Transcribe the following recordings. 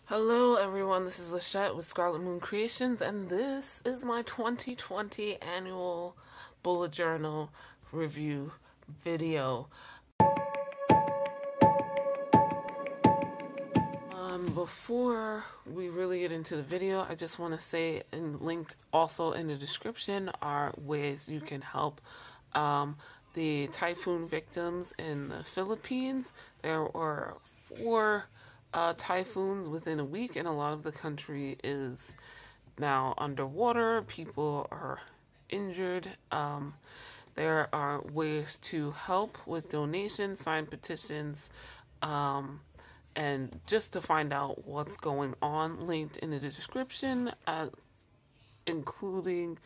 Hello everyone, this is Lachette with Scarlet Moon Creations, and this is my 2020 annual bullet journal review video. Before we really get into the video, I just want to say, and linked also in the description, are ways you can help the typhoon victims in the Philippines. There were 4 typhoons within a week, and a lot of the country is now underwater. People are injured. There are ways to help with donations, sign petitions, and just to find out what's going on, linked in the description, including,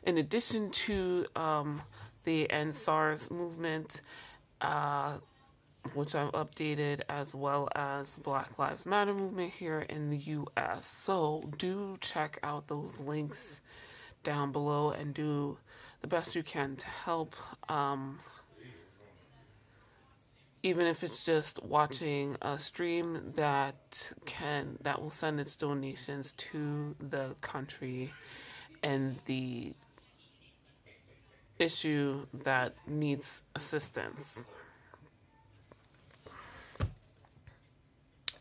in addition to the End SARS movement, which I've updated, as well as the Black Lives Matter movement here in the US. So do check out those links down below and do the best you can to help. Even if it's just watching a stream that will send its donations to the country and the issue that needs assistance.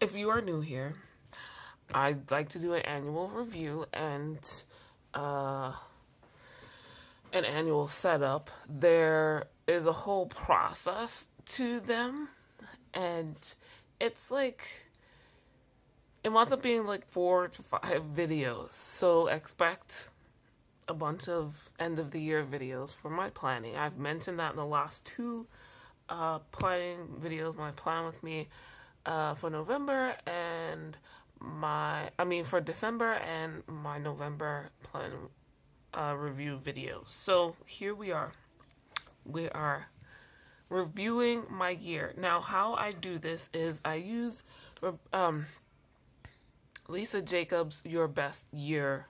If you are new here, I'd like to do an annual review and an annual setup. There is a whole process to them, and it's like, it winds up being like 4 to 5 videos, so expect a bunch of end of the year videos for my planning. I've mentioned that in the last 2 planning videos, my plan with me for November and for December, and my November plan review videos. So here we are. We are reviewing my year. Now, how I do this is I use Lisa Jacobs' Your Best Year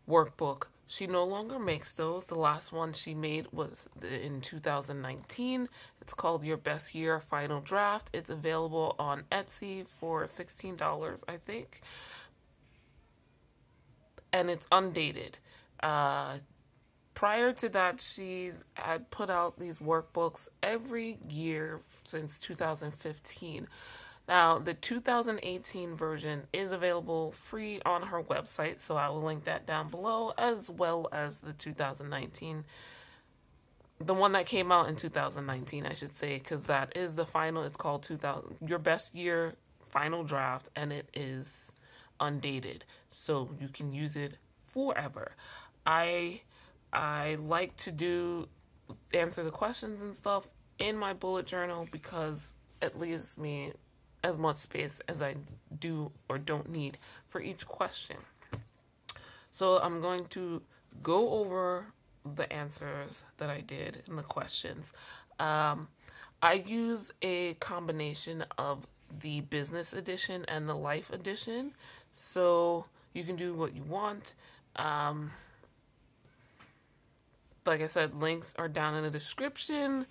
workbook. She no longer makes those. The last one she made was in 2019. It's called Your Best Year Final Draft. It's available on Etsy for $16, I think. And it's undated. Prior to that, she had put out these workbooks every year since 2015. Now, the 2018 version is available free on her website, so I will link that down below, as well as the 2019, the one that came out in 2019, I should say, because that is the final. It's called Your Best Year Final Draft, and it is undated, so you can use it forever. I like to answer the questions and stuff in my bullet journal because it leaves me as much space as I do or don't need for each question. So I'm going to go over the answers that I did in the questions. I use a combination of the business edition and the life edition, so you can do what you want. Like I said, links are down in the description.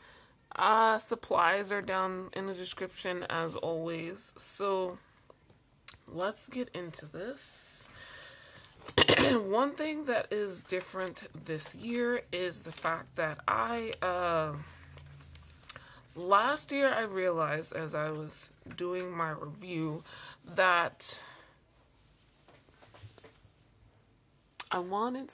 Supplies are down in the description as always. So let's get into this. One thing that is different this year is the fact that last year I realized as I was doing my review that I wanted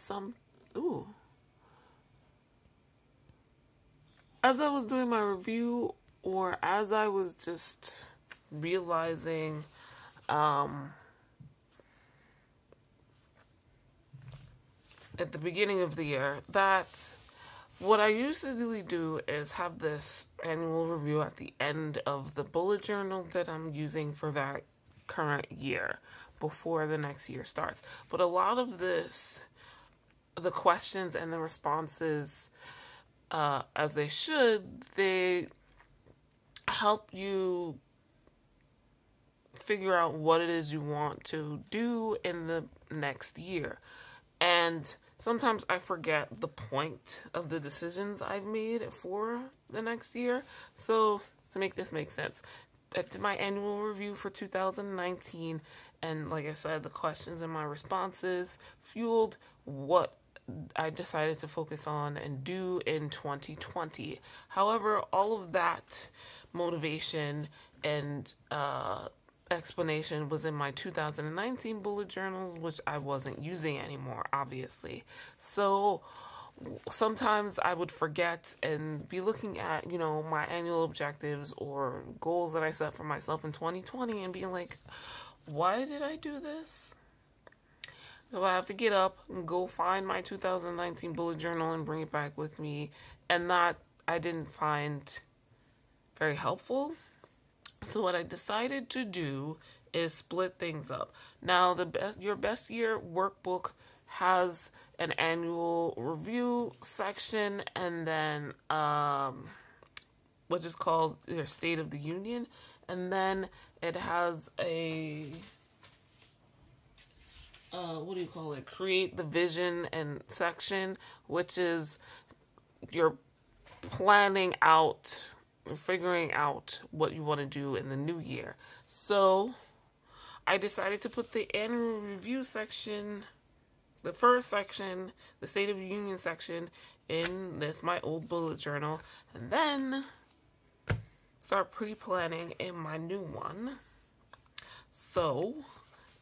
as I was doing my review, or as I was just realizing at the beginning of the year, that what I usually do is have this annual review at the end of the bullet journal that I'm using for that current year before the next year starts. But a lot of this, the questions and the responses, as they should, they help you figure out what it is you want to do in the next year. And sometimes I forget the point of the decisions I've made for the next year. So to make this make sense, I did my annual review for 2019, and like I said, the questions and my responses fueled what I decided to focus on and do in 2020. However, all of that motivation and explanation was in my 2019 bullet journals, which I wasn't using anymore, obviously. So sometimes I would forget and be looking at, my annual objectives or goals that I set for myself in 2020 and being like, why did I do this? So I have to get up and go find my 2019 bullet journal and bring it back with me. And that I didn't find very helpful. So what I decided to do is split things up. Now, your best year workbook has an annual review section, and then which is called your State of the Union, and then it has a create the vision and section, which is your planning out, figuring out what you want to do in the new year. So I decided to put the annual review section, the first section, the State of the Union section, in my old bullet journal, and then start pre-planning in my new one. So,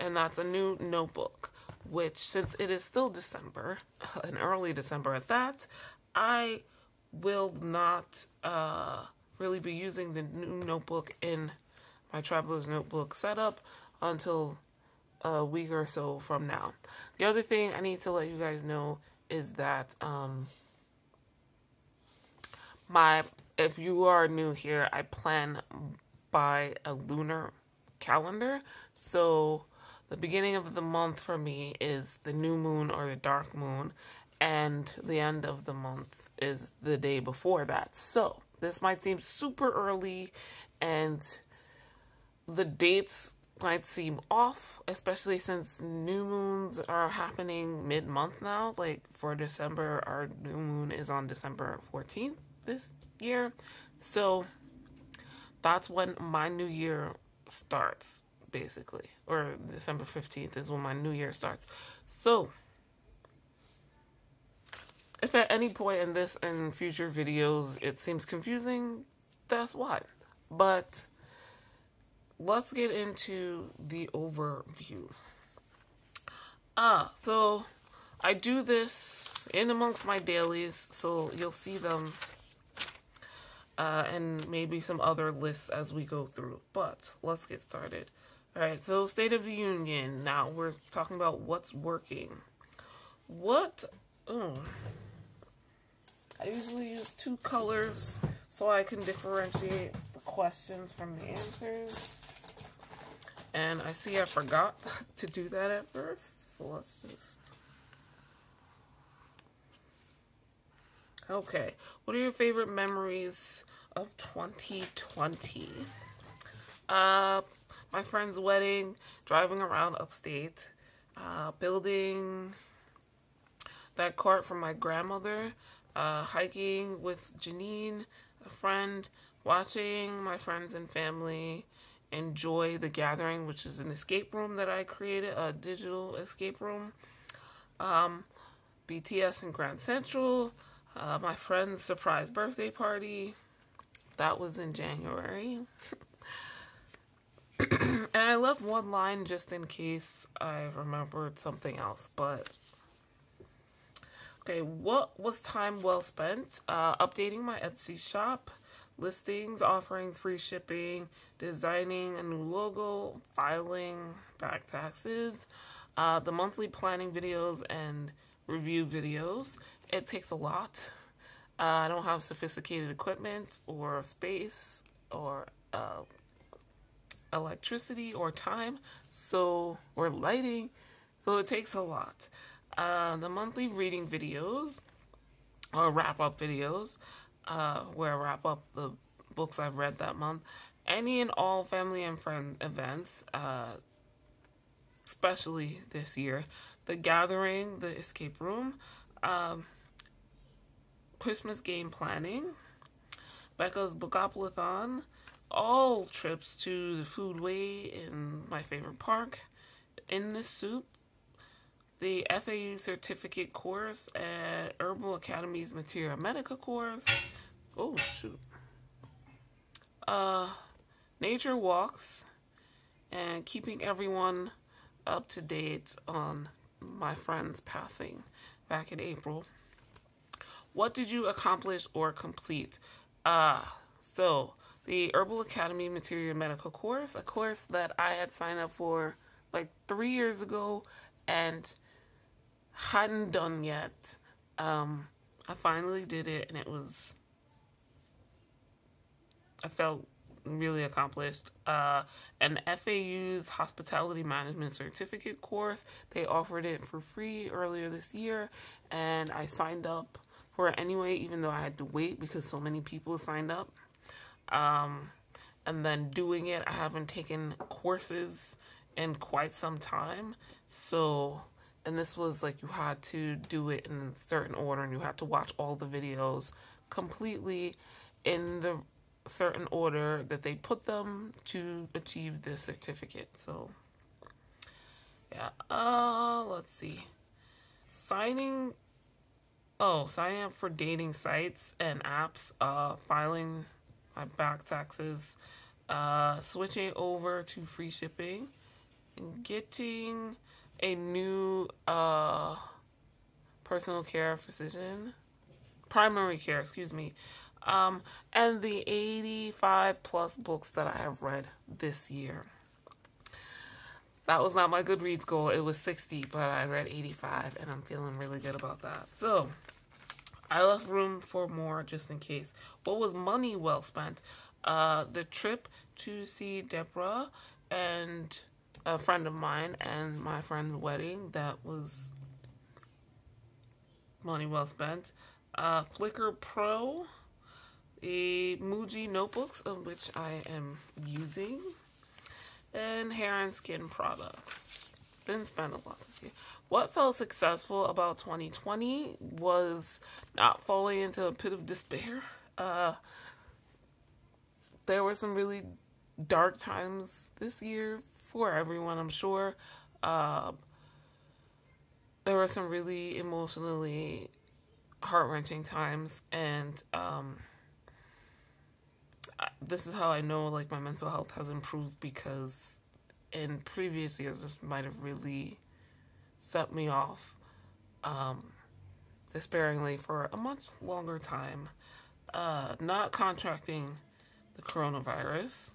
and that's a new notebook, which, since it is still December, and early December at that, I will not really be using the new notebook in my traveler's notebook setup until a week or so from now. The other thing I need to let you guys know is that if you are new here, I plan by a lunar calendar. So the beginning of the month for me is the new moon or the dark moon, and the end of the month is the day before that. So this might seem super early, and the dates might seem off, especially since new moons are happening mid-month now. Like for December, our new moon is on December 14th this year. So that's when my new year starts, basically. Or December 15th is when my new year starts. So if at any point in this and future videos it seems confusing, that's why. But let's get into the overview. So I do this in amongst my dailies, so you'll see them and maybe some other lists as we go through. But let's get started. Alright, so State of the Union. Now we're talking about what's working. I usually use two colors so I can differentiate the questions from the answers. And I see I forgot to do that at first, so let's just... Okay, what are your favorite memories of 2020? My friend's wedding, driving around upstate, building that cart for my grandmother, hiking with Janine, a friend, watching my friends and family enjoy the gathering, which is an escape room that I created, a digital escape room, BTS in Grand Central, my friend's surprise birthday party, that was in January. And I left one line just in case I remembered something else, but okay, what was time well spent? Updating my Etsy shop, listings offering free shipping, designing a new logo, filing back taxes, the monthly planning videos and review videos. It takes a lot. I don't have sophisticated equipment or space or electricity or time, or lighting, so it takes a lot. The monthly reading videos or wrap-up videos, where I wrap up the books I've read that month. Any and all family and friend events, especially this year. The gathering, the escape room, Christmas game planning, Becca's Bookopoly-thon, all trips to the Foodway in my favorite park, In the Soup, the FAU certificate course at Herbal Academy's Materia Medica course. Oh, shoot. Nature walks, and keeping everyone up to date on my friend's passing back in April. What did you accomplish or complete? So the Herbal Academy Materia Medica course, a course that I had signed up for like 3 years ago and hadn't done yet. I finally did it, and I felt really accomplished. An FAU's Hospitality Management Certificate course, they offered it for free earlier this year, and I signed up for it anyway, even though I had to wait because so many people signed up. And then doing it, I haven't taken courses in quite some time, and this was like you had to do it in a certain order, and you had to watch all the videos completely in the certain order that they put them to achieve this certificate. So yeah, let's see. Signing up for dating sites and apps, filing my back taxes, switching over to free shipping, and getting a new personal care physician, primary care, excuse me, and the 85 plus books that I have read this year. That was not my Goodreads goal. It was 60, but I read 85, and I'm feeling really good about that. So I left room for more just in case. What was money well spent? The trip to see Deborah and a friend of mine and my friend's wedding, that was money well spent. Flickr Pro, the Muji notebooks, of which I am using, and hair and skin products. Didn't spend a lot this year. What felt successful about 2020 was not falling into a pit of despair. There were some really dark times this year for everyone, I'm sure. There were some really emotionally heart-wrenching times, and this is how I know like my mental health has improved, because in previous years this might have really set me off despairingly for a much longer time. Not contracting the coronavirus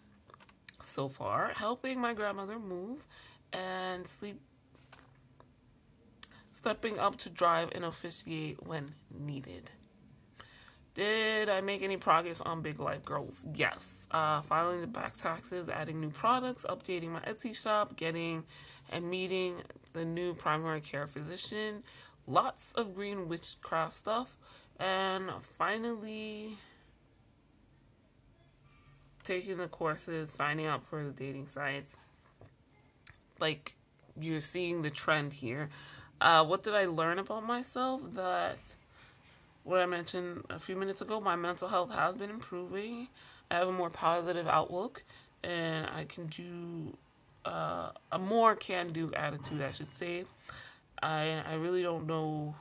so far, helping my grandmother move, and stepping up to drive and officiate when needed. Did I make any progress on big life goals? Yes. Filing the back taxes, adding new products, updating my Etsy shop, getting and meeting the new primary care physician, lots of green witchcraft stuff, and finally taking the courses, signing up for the dating sites. Like, you're seeing the trend here. What did I learn about myself? That what I mentioned a few minutes ago, my mental health has been improving. I have a more positive outlook, and I can do a more can-do attitude, I should say. I really don't know.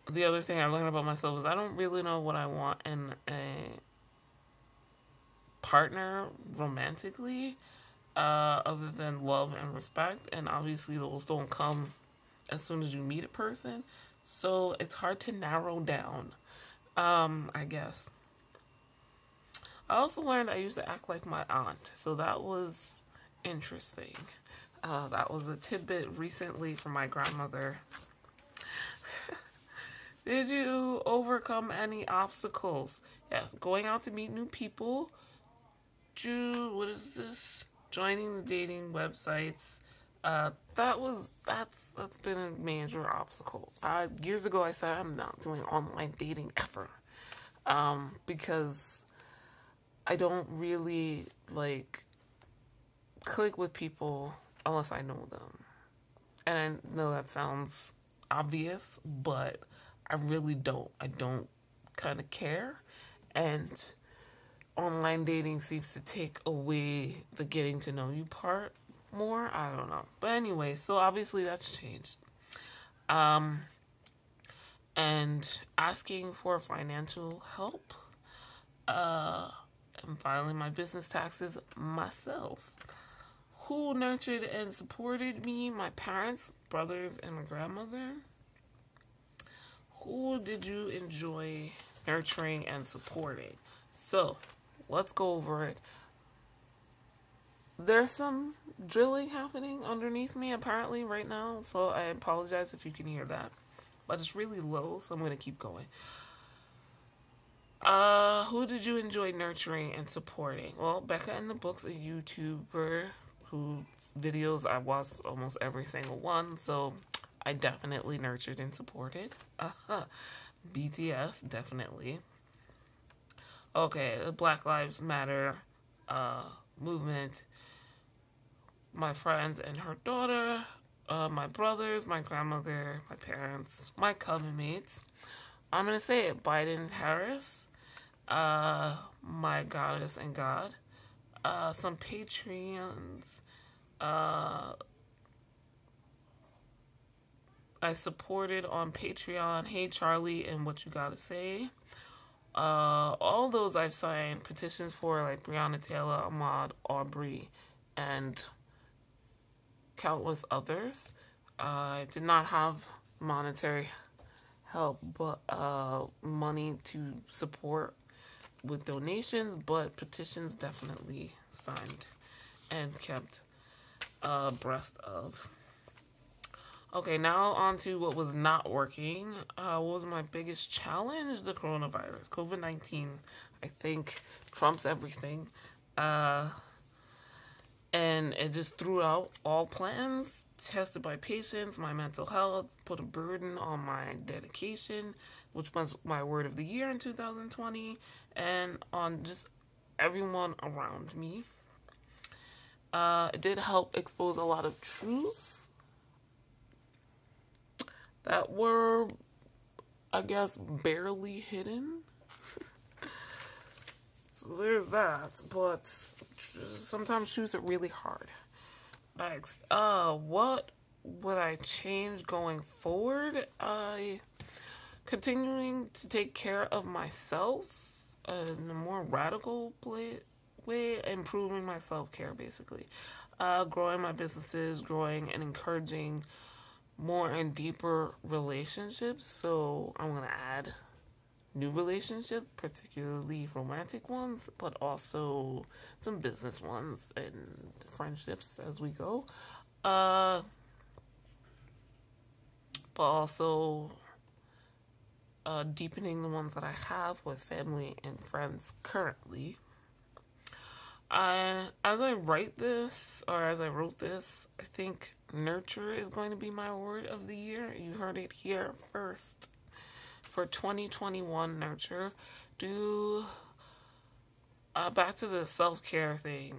The other thing I learned about myself is I don't really know what I want in a partner romantically, other than love and respect, and obviously those don't come as soon as you meet a person, so it's hard to narrow down, I guess. I also learned I used to act like my aunt, so that was interesting. That was a tidbit recently from my grandmother. Did you overcome any obstacles? Yes, going out to meet new people. Joining the dating websites. That's been a major obstacle. Years ago I said I'm not doing online dating ever. Because I don't really click with people unless I know them. And I know that sounds obvious, but I really don't. I don't kind of care. And online dating seems to take away the getting to know you part more. I don't know. But anyway, so obviously that's changed. And asking for financial help. I'm filing my business taxes myself. Who nurtured and supported me? My parents, brothers, and my grandmother. Who did you enjoy nurturing and supporting? So, let's go over it. There's some drilling happening underneath me apparently right now, so I apologize if you can hear that. But it's really low, so I'm going to keep going. Who did you enjoy nurturing and supporting? Well, Becca in the Book's a YouTuber whose videos I watched almost every single one, so I definitely nurtured and supported. BTS, definitely. Okay, the Black Lives Matter movement. My friends and her daughter, my brothers, my grandmother, my parents, my coven mates. I'm going to say it, Biden, Harris, my goddess and God, some Patreons, I supported on Patreon, Hey Charlie and What You Gotta Say. All those I've signed petitions for, like Breonna Taylor, Ahmaud Arbery, and countless others. I did not have monetary help, but money to support with donations, but petitions definitely signed and kept abreast of. Okay, now on to what was not working. What was my biggest challenge? The coronavirus. COVID-19, I think, trumps everything. And it just threw out all plans, tested by patients, my mental health, put a burden on my dedication, which was my word of the year in 2020, and on just everyone around me. It did help expose a lot of truths that were, I guess, barely hidden. So there's that, but sometimes truths are really hard. Next, what would I change going forward? Continuing to take care of myself in a more radical way, improving my self-care, basically. Growing my businesses, growing and encouraging more and deeper relationships. So I'm going to add new relationships, particularly romantic ones, but also some business ones and friendships as we go. But also deepening the ones that I have with family and friends currently. As I write this, or as I wrote this, I think nurture is going to be my word of the year. You heard it here first. For 2021, nurture. Do back to the self-care thing.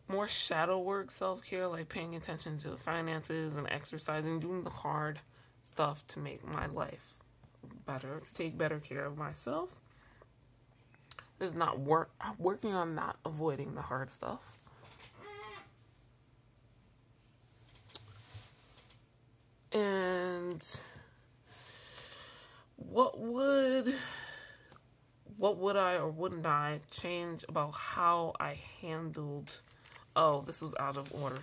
More shadow work self-care, like paying attention to the finances and exercising, doing the hard stuff to make my life better, to take better care of myself. Is not working on not avoiding the hard stuff. And what would I or wouldn't I change about how I handled, this was out of order.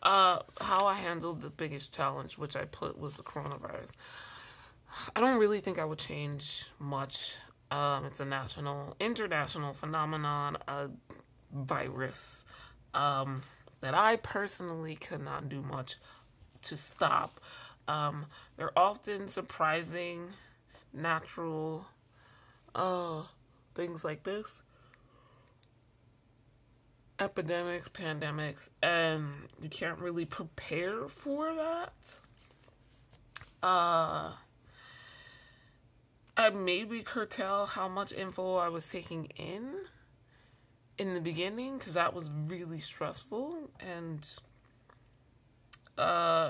How I handled the biggest challenge, which I put was the coronavirus. I don't really think I would change much. It's a international phenomenon, a virus, that I personally could not do much to stop. They're often surprising, natural, things like this. Epidemics, pandemics, and you can't really prepare for that. I maybe curtail how much info I was taking in the beginning, because that was really stressful, and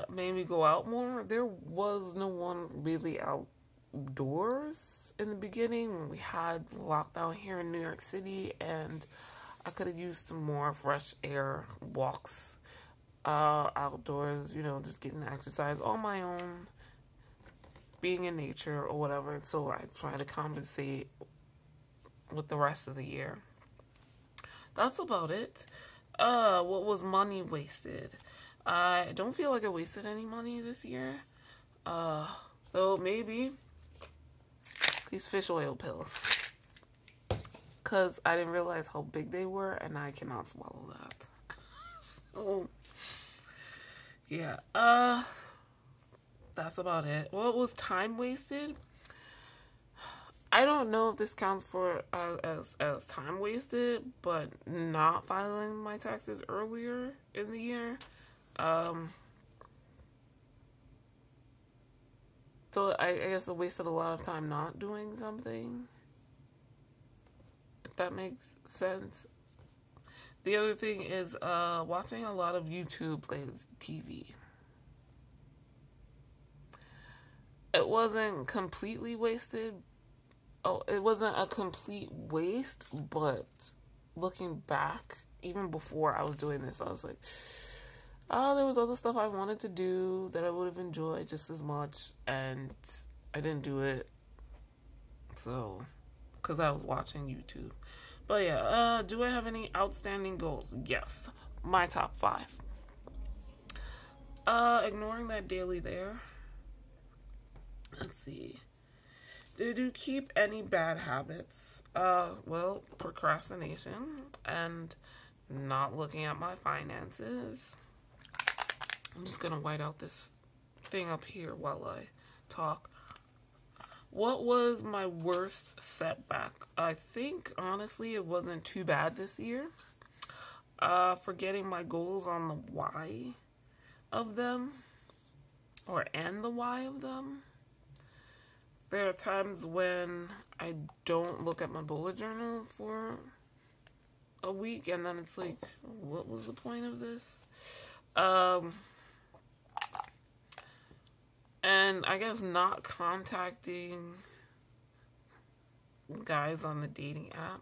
maybe go out more. There was no one really out outdoors in the beginning when we had lockdown here in New York City, and I could have used some more fresh air walks outdoors, just getting exercise on my own, being in nature or whatever. So I try to compensate with the rest of the year. That's about it. What was money wasted? I don't feel like I wasted any money this year. Though maybe these fish oil pills. Because I didn't realize how big they were, and I cannot swallow that. So, yeah. That's about it. What was time wasted? I don't know if this counts for as time wasted, but not filing my taxes earlier in the year. So I guess I wasted a lot of time not doing something. If that makes sense. The other thing is watching a lot of YouTube plays TV. It wasn't completely wasted. Oh, it wasn't a complete waste, but looking back, even before I was doing this, I was like, there was other stuff I wanted to do that I would have enjoyed just as much, and I didn't do it. So, because I was watching YouTube. But yeah, do I have any outstanding goals? Yes. My top 5. Ignoring that daily there. Let's see. Did you keep any bad habits? Well, procrastination and not looking at my finances. I'm just gonna white out this thing up here while I talk. What was my worst setback? I think, honestly, it wasn't too bad this year. Forgetting my goals on the why of them, and the why of them. There are times when I don't look at my bullet journal for a week, and then it's like, what was the point of this? And I guess not contacting guys on the dating app.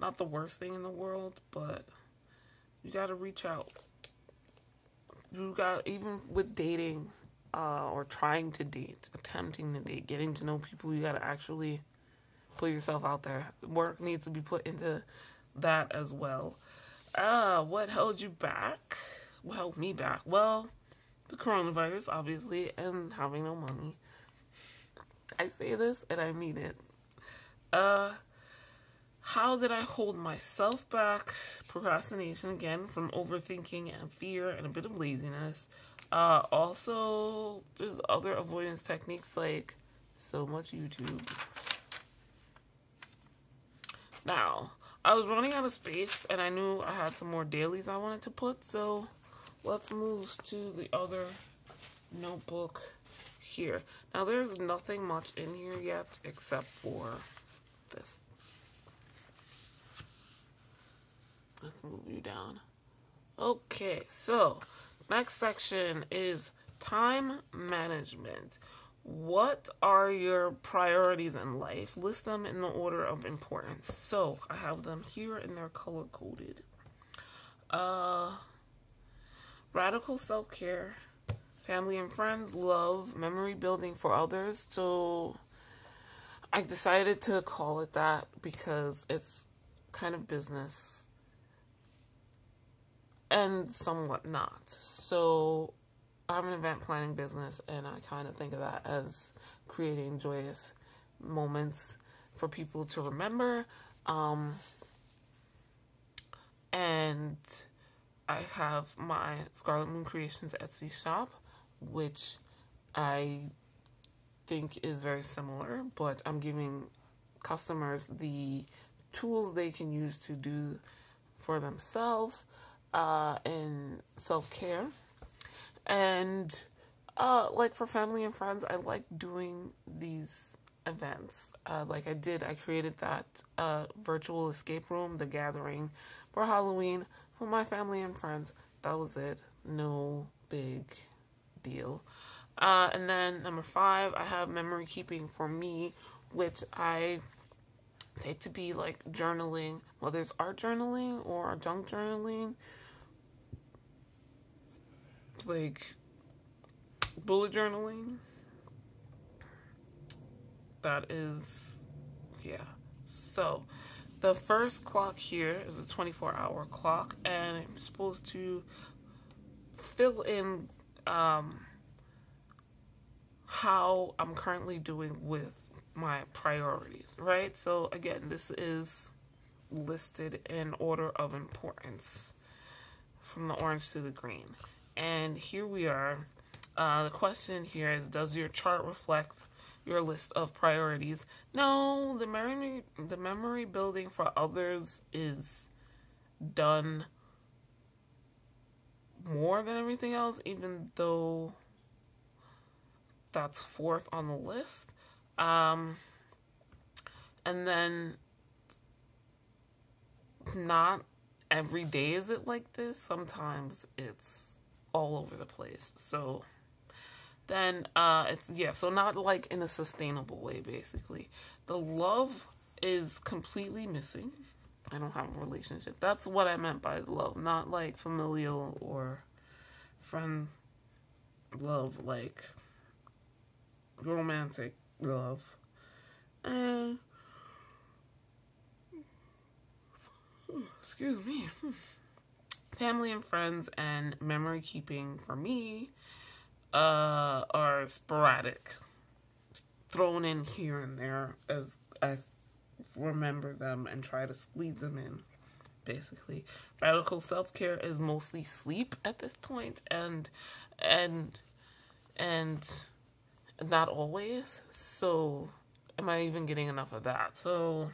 Not the worst thing in the world, but you gotta reach out. Even with dating, or trying to date, attempting to date, getting to know people, you gotta actually put yourself out there. Work needs to be put into that as well. What held you back? What held me back? Well, the coronavirus, obviously, and having no money. I say this and I mean it. How did I hold myself back? Procrastination, again, from overthinking and fear and a bit of laziness. Also, there's other avoidance techniques like so much YouTube. Now, I was running out of space and I knew I had some more dailies I wanted to put, so let's move to the other notebook here. Now, there's nothing much in here yet except for this. Let's move you down. Okay, so next section is time management. What are your priorities in life? List them in the order of importance. So I have them here and they're color coded. Radical self-care, family and friends, love, memory building for others. So I decided to call it that because it's kind of business and somewhat not. So I have an event planning business, and I kind of think of that as creating joyous moments for people to remember. And I have my Scarlet Moon Creations Etsy shop, which I think is very similar, but I'm giving customers the tools they can use to do for themselves in self-care. And like for family and friends, I like doing these events. I created that virtual escape room, The Gathering, for Halloween for my family and friends. That was it. No big deal. And then number 5, I have memory keeping for me, which I take to be like journaling, whether it's art journaling or junk journaling, like bullet journaling. That is, yeah. So the first clock here is a 24-hour clock, and I'm supposed to fill in how I'm currently doing with my priorities, right? So again, this is listed in order of importance from the orange to the green. And here we are. The question here is, does your chart reflect your list of priorities? No, the memory building for others is done more than everything else, even though that's 4th on the list. And then not every day is it like this. Sometimes it's all over the place. So then it's, yeah, so not like in a sustainable way, basically. The love is completely missing. I don't have a relationship. That's what I meant by love, not like familial or friend love, like romantic love. And excuse me. Family and friends and memory keeping for me are sporadic, thrown in here and there as I remember them and try to squeeze them in, basically. Radical self-care is mostly sleep at this point, and not always. So am I even getting enough of that? So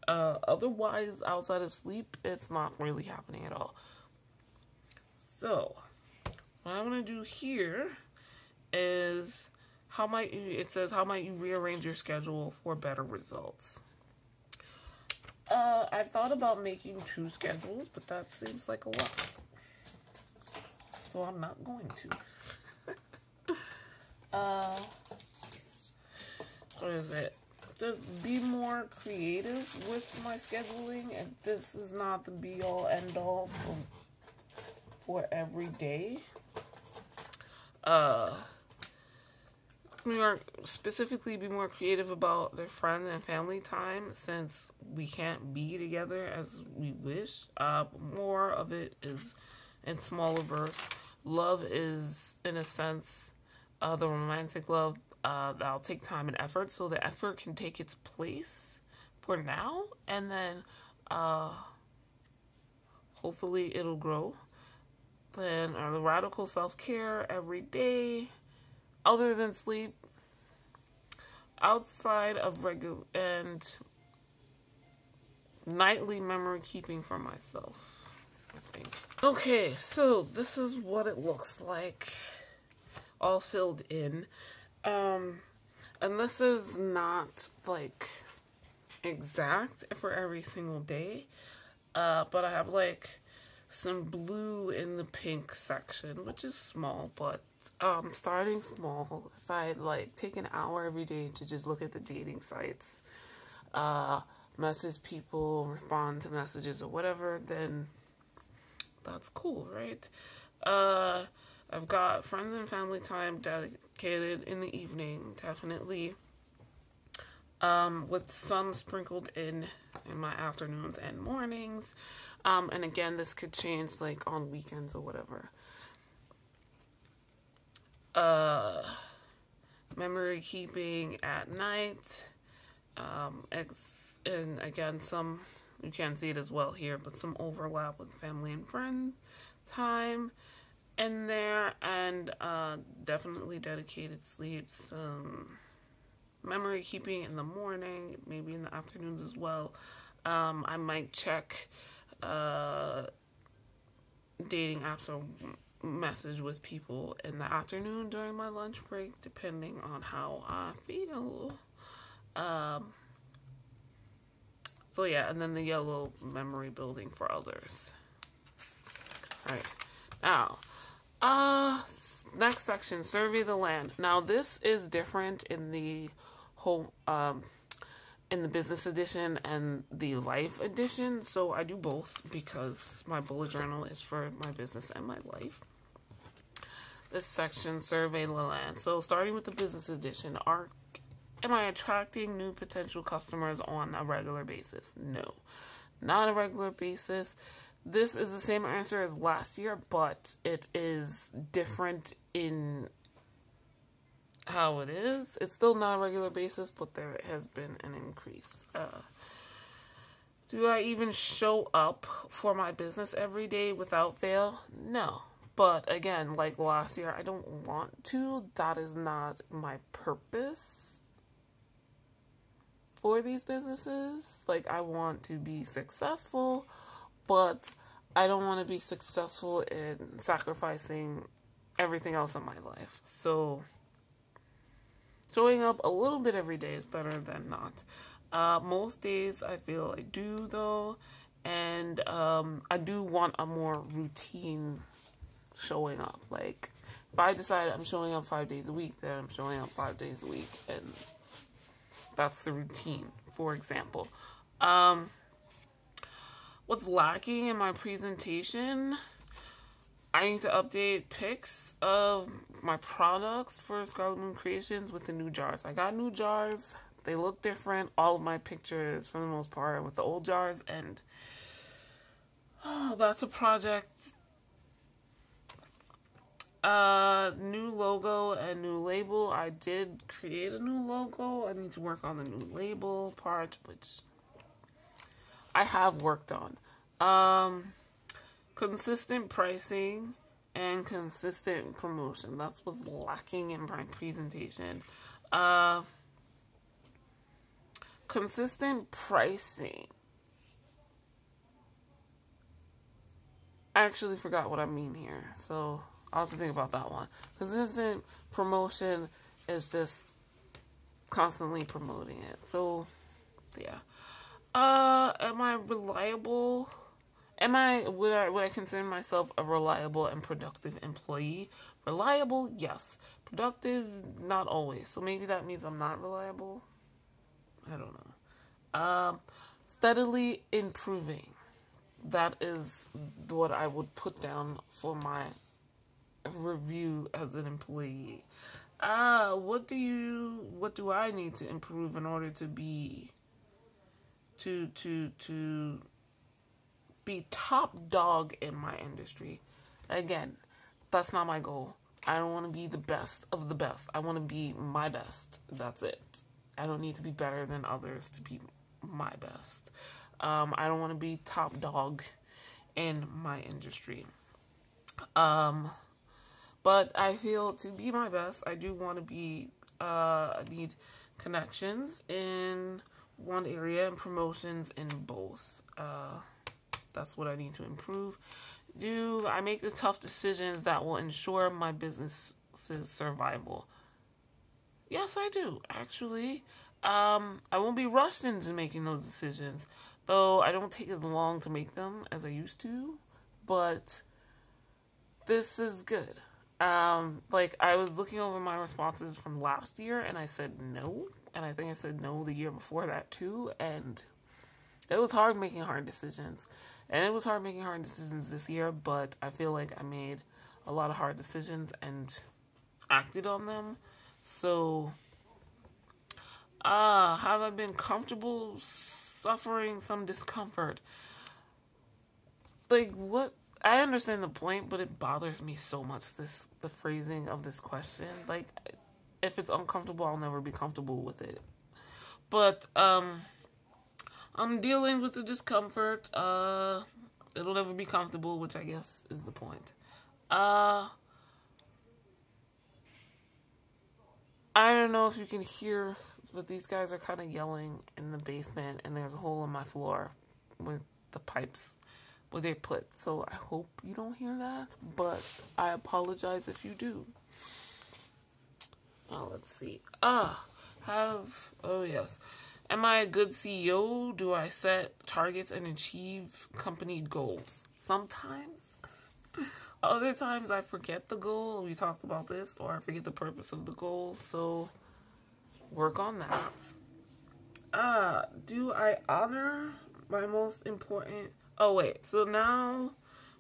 otherwise, outside of sleep, it's not really happening at all. So what I'm going to do here is it says, how might you rearrange your schedule for better results? I thought about making 2 schedules, but that seems like a lot. So I'm not going to. What is it? Just be more creative with my scheduling, and this is not the be-all, end-all for every day. Specifically be more creative about their friend and family time, since we can't be together as we wish. More of it is in smaller bursts. Love is, in a sense, the romantic love that'll take time and effort, so the effort can take its place for now, and then hopefully it'll grow. Then the radical self-care every day, other than sleep, outside of regular and nightly memory keeping for myself, I think. Okay, so this is what it looks like, all filled in. And this is not like exact for every single day, but I have like some blue in the pink section, which is small, but starting small. If I like take an hour every day to just look at the dating sites, message people, respond to messages or whatever, then that's cool, right? I've got friends and family time dedicated in the evening, definitely, with some sprinkled in my afternoons and mornings. And again, this could change like on weekends or whatever. Memory keeping at night. And again, some, you can't see it as well here, but some overlap with family and friend time in there, and definitely dedicated sleep. Some memory keeping in the morning, maybe in the afternoons as well. I might check dating apps or message with people in the afternoon during my lunch break, depending on how I feel. So yeah, and then the yellow, memory building for others. All right, now, Next section, survey the land. Now this is different in the whole in the business edition and the life edition. So I do both because my bullet journal is for my business and my life. This section, survey the land. So starting with the business edition, am I attracting new potential customers on a regular basis? No, not a regular basis. This is the same answer as last year, but it is different in how it is. It's still not a regular basis, but there has been an increase. Do I even show up for my business every day without fail? No. But again, like last year, I don't want to. That is not my purpose for these businesses. Like, I want to be successful, but I don't want to be successful in sacrificing everything else in my life. So showing up a little bit every day is better than not. Most days I feel I do, though, and I do want a more routine showing up. Like, if I decide I'm showing up 5 days a week, then I'm showing up 5 days a week, and that's the routine, for example. What's lacking in my presentation? I need to update pics of my products for Scarlet Moon Creations with the new jars. I got new jars. They look different. All of my pictures, for the most part, are with the old jars, and that's a project. New logo and new label. I did create a new logo. I need to work on the new label part, which I have worked on. Consistent pricing and consistent promotion. That's what's lacking in my presentation. Consistent pricing. I actually forgot what I mean here, so I'll have to think about that one. Consistent promotion is just constantly promoting it. So, yeah. Am I reliable? Would I consider myself a reliable and productive employee? Reliable, yes. Productive, not always. So maybe that means I'm not reliable. I don't know. Steadily improving. That is what I would put down for my review as an employee. What do I need to improve in order to be top dog in my industry? Again, that's not my goal. I don't want to be the best of the best. I want to be my best. That's it. I don't need to be better than others to be my best. I don't want to be top dog in my industry. But I feel to be my best, I do want to be, I need connections in one area and promotions in both. That's what I need to improve. Do I make the tough decisions that will ensure my business's survival? Yes, I do, actually. I won't be rushed into making those decisions, though I don't take as long to make them as I used to, but this is good. Like, I was looking over my responses from last year, and I said no, and I think I said no the year before that, too, and it was hard making hard decisions, and it was hard making hard decisions this year, but I feel like I made a lot of hard decisions and acted on them. So, have I been comfortable suffering some discomfort? Like, what? I understand the point, but it bothers me so much, the phrasing of this question. Like, if it's uncomfortable, I'll never be comfortable with it. But, I'm dealing with the discomfort. It'll never be comfortable, which I guess is the point. I don't know if you can hear, but these guys are kind of yelling in the basement, and there's a hole in my floor with the pipes where they're put. So I hope you don't hear that, but I apologize if you do. Now let's see. Oh yes. Am I a good CEO? Do I set targets and achieve company goals? Sometimes. Other times I forget the goal. We talked about this, or I forget the purpose of the goal. So work on that. Do I honor my most important? Oh wait. So now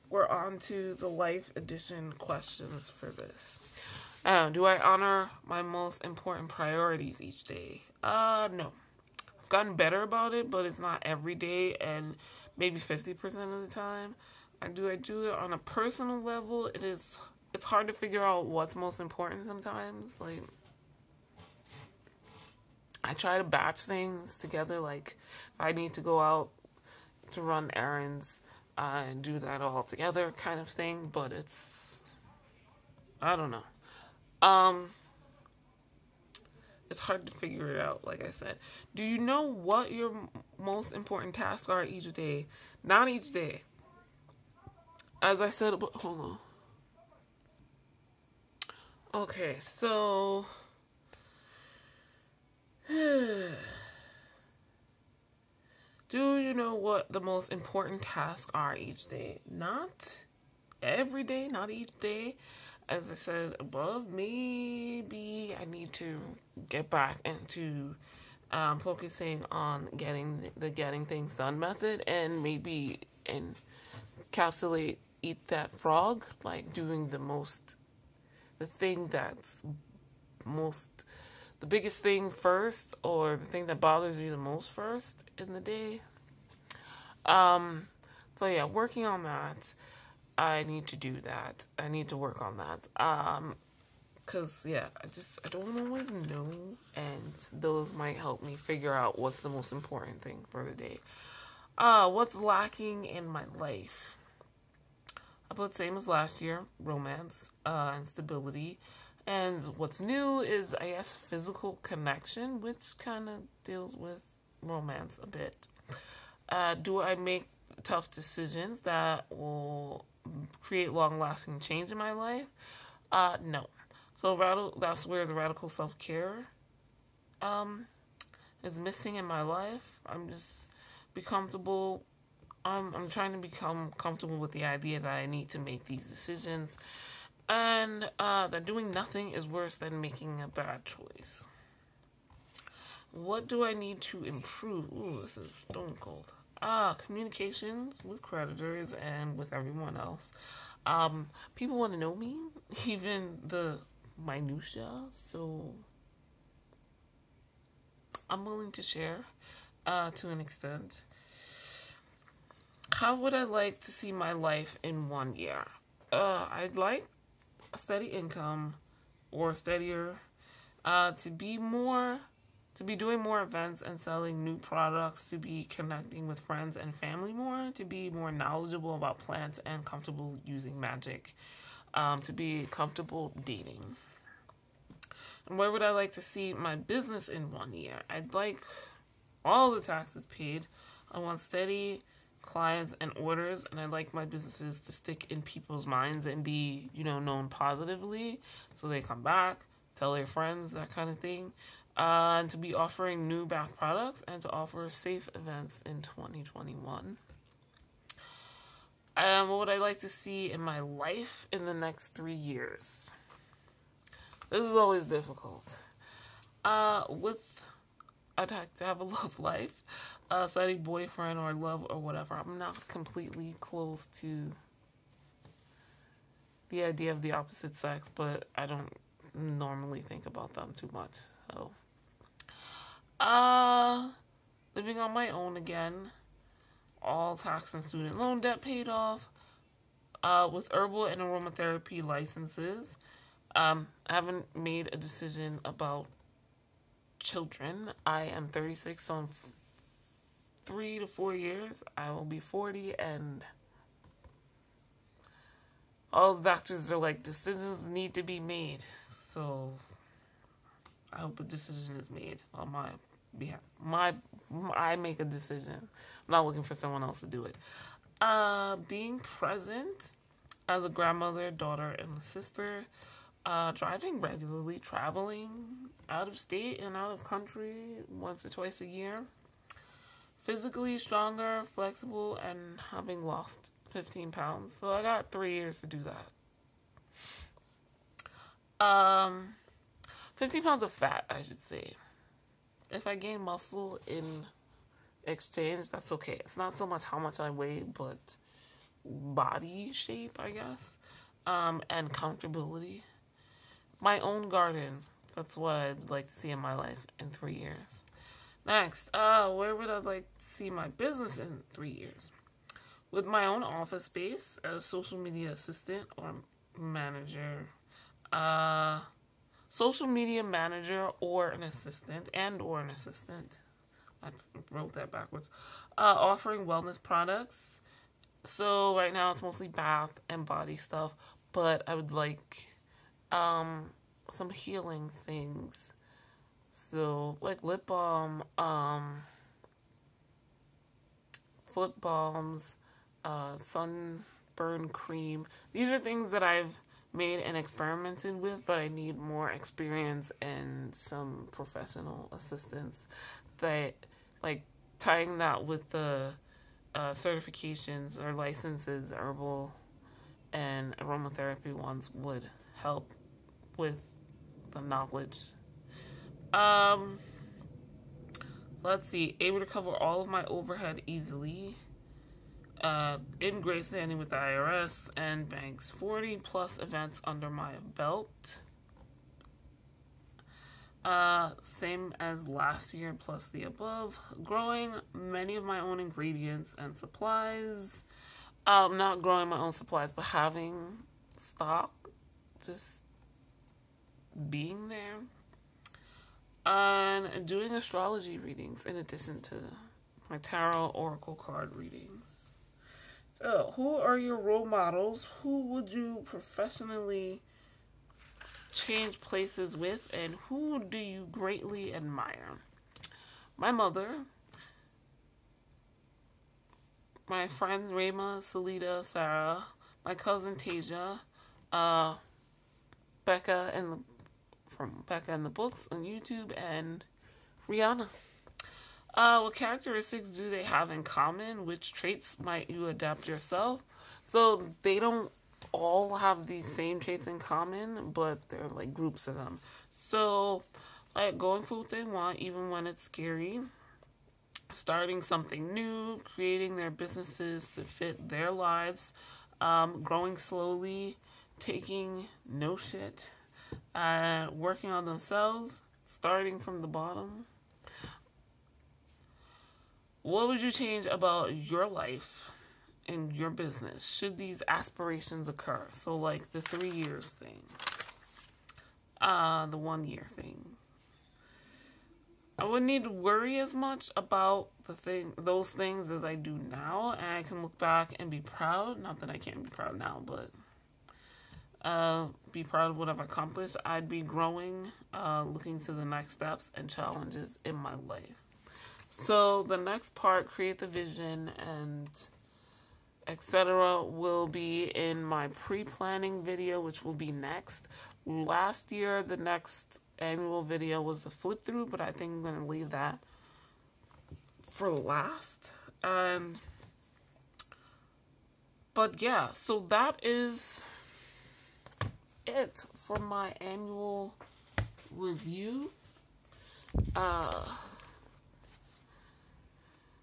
we're on to the life edition questions for this. Do I honor my most important priorities each day? No. I've gotten better about it, but it's not every day, and maybe 50% of the time. I do it on a personal level. It's hard to figure out what's most important sometimes. Like, I try to batch things together. Like, if I need to go out to run errands, and do that all together kind of thing. But I don't know. It's hard to figure it out, like I said. Do you know what your most important tasks are each day? Not each day. As I said, hold on. Okay, so do you know what the most important tasks are each day? Not every day, not each day. As I said above, maybe I need to get back into focusing on getting things done method, and maybe encapsulate eat that frog, like doing the thing that's the biggest thing first, or the thing that bothers you the most first in the day. So yeah, working on that. I need to do that. I need to work on that. Cause yeah, I don't always know, and those might help me figure out what's the most important thing for the day. What's lacking in my life? About the same as last year, romance, and stability. And what's new is, I guess, physical connection, which kind of deals with romance a bit. Do I make tough decisions that will create long-lasting change in my life? No. So that's where the radical self-care is missing in my life. I'm trying to become comfortable with the idea that I need to make these decisions, and that doing nothing is worse than making a bad choice. What do I need to improve? Ooh, this is stone cold. Communications with creditors and with everyone else. People want to know me, even the minutia, so I'm willing to share to an extent. How would I like to see my life in 1 year? I'd like a steady income, or steadier, to be doing more events and selling new products, to be connecting with friends and family more, to be more knowledgeable about plants and comfortable using magic, to be comfortable dating. And where would I like to see my business in 1 year? I'd like all the taxes paid. I want steady clients and orders, and I'd like my businesses to stick in people's minds and be, known positively, so they come back, tell their friends, that kind of thing. And to be offering new bath products, and to offer safe events in 2021. What would I like to see in my life in the next 3 years? This is always difficult. I'd like to have a love life, a steady boyfriend or love or whatever. I'm not completely close to the idea of the opposite sex, but I don't normally think about them too much. So, living on my own again, all tax and student loan debt paid off, with herbal and aromatherapy licenses. I haven't made a decision about children. I am 36, so in 3 to 4 years, I will be 40, and all the doctors are like, decisions need to be made. So I hope a decision is made on my behalf. I make a decision. I'm not looking for someone else to do it. Being present as a grandmother, daughter, and sister. Driving regularly, traveling out of state and out of country once or twice a year. Physically stronger, flexible, and having lost 15 pounds. So I got 3 years to do that. 15 pounds of fat, I should say. If I gain muscle in exchange, that's okay. It's not so much how much I weigh, but body shape, I guess, and comfortability. My own garden. That's what I'd like to see in my life in 3 years. Next, where would I like to see my business in 3 years? With my own office space, a social media assistant or manager, social media manager or an assistant, I wrote that backwards. Offering wellness products. So right now it's mostly bath and body stuff, but I would like some healing things. So like lip balm, foot balms, sunburn cream. These are things that I've made and experimented with, but I need more experience and some professional assistance that, like, tying that with the certifications or licenses, herbal and aromatherapy ones would help with the knowledge. Let's see, able to cover all of my overhead easily. In great standing with the IRS and banks. 40 plus events under my belt. Same as last year plus the above. Growing many of my own ingredients and supplies. Not growing my own supplies, but having stock. Just being there. And doing astrology readings in addition to my tarot oracle card readings. So, who are your role models? Who would you professionally change places with? And who do you greatly admire? My mother, my friends Rayma, Salida, Sarah, my cousin Tasia, Becca from Becca and the Books on YouTube, and Rihanna. What characteristics do they have in common? Which traits might you adapt yourself? So they don't all have these same traits in common, but they're like groups of them. So, like going for what they want, even when it's scary. Starting something new, creating their businesses to fit their lives, growing slowly, taking no shit, working on themselves, starting from the bottom. What would you change about your life and your business should these aspirations occur? So like the 3 years thing, the 1 year thing. I wouldn't need to worry as much about those things as I do now, and I can look back and be proud. Not that I can't be proud now, but be proud of what I've accomplished. I'd be growing, looking to the next steps and challenges in my life. So the next part, create the vision and etc., will be in my pre-planning video, which will be next. Last year, the next annual video was a flip through, but I think I'm going to leave that for last. But yeah, so that is it for my annual review.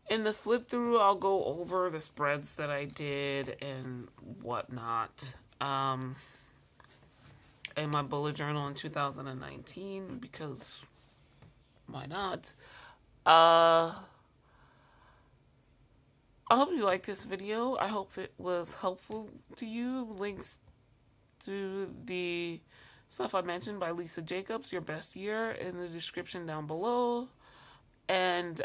In the flip through, I'll go over the spreads that I did and whatnot. In my bullet journal in 2019, because why not? I hope you liked this video. I hope it was helpful to you. Links to the stuff I mentioned by Lisa Jacobs, Your Best Year, in the description down below. And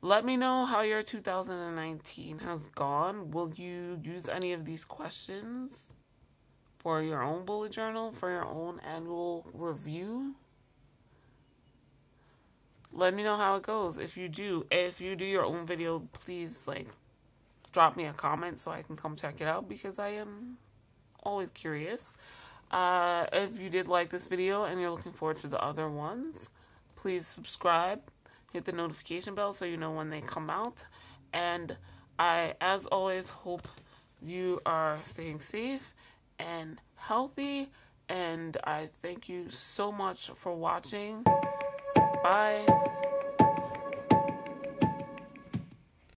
let me know how your 2019 has gone. Will you use any of these questions for your own bullet journal, for your own annual review? Let me know how it goes. If you do your own video, please drop me a comment so I can come check it out, because I am always curious. If you did like this video and you're looking forward to the other ones, please subscribe. Hit the notification bell so you know when they come out. And I, as always, hope you are staying safe and healthy, and I thank you so much for watching. Bye.